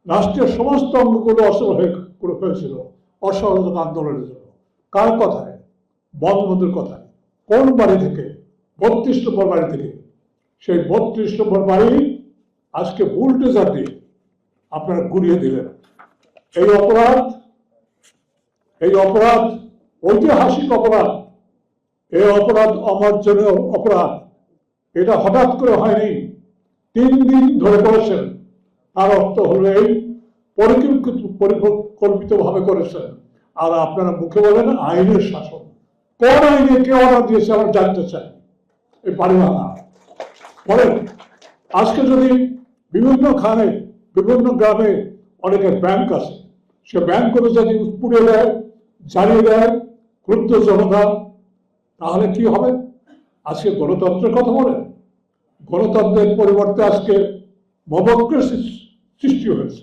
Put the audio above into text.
রাষ্ট্রের সমস্ত অঙ্গগুলো অচল হয়েছিল অসহযোগ আন্দোলনের জন্য। কার কথায়? বঙ্গবন্ধুর কথায়। কোন বাড়ি থেকে? 32 নম্বর বাড়ি থেকে। সেই 32 নম্বর বাড়ি আজকে বুলডোজার দিয়ে আপনারা গুড়িয়ে দিলেন। এই অপরাধ ঐতিহাসিক অপরাধ। এই অপরাধ অমার্জনীয় অপরাধ। এটা হঠাৎ করে হয়নি, 3 দিন ধরে করেছেন। তার অর্থ হলো এই পরিকল্পিতভাবে করেছেন। আর আপনারা মুখে বলেন আইনের শাসন। কোন আইনে কে অর্ডার দিয়েছে আমরা জানতে চাই। এই পারি না বলেন। আজকে যদি বিভিন্ন গ্রামে অনেকের ব্যাংক আছে, সে ব্যাংকগুলো যদি পুড়ে দেয়, জ্বালিয়ে দেয় ক্রুদ্ধ জনতা, তাহলে কি হবে? আজকে গণতন্ত্রের কথা বলেন। গণতন্ত্রের পরিবর্তে আজকে মবক্রেসির সৃষ্টি হয়েছে।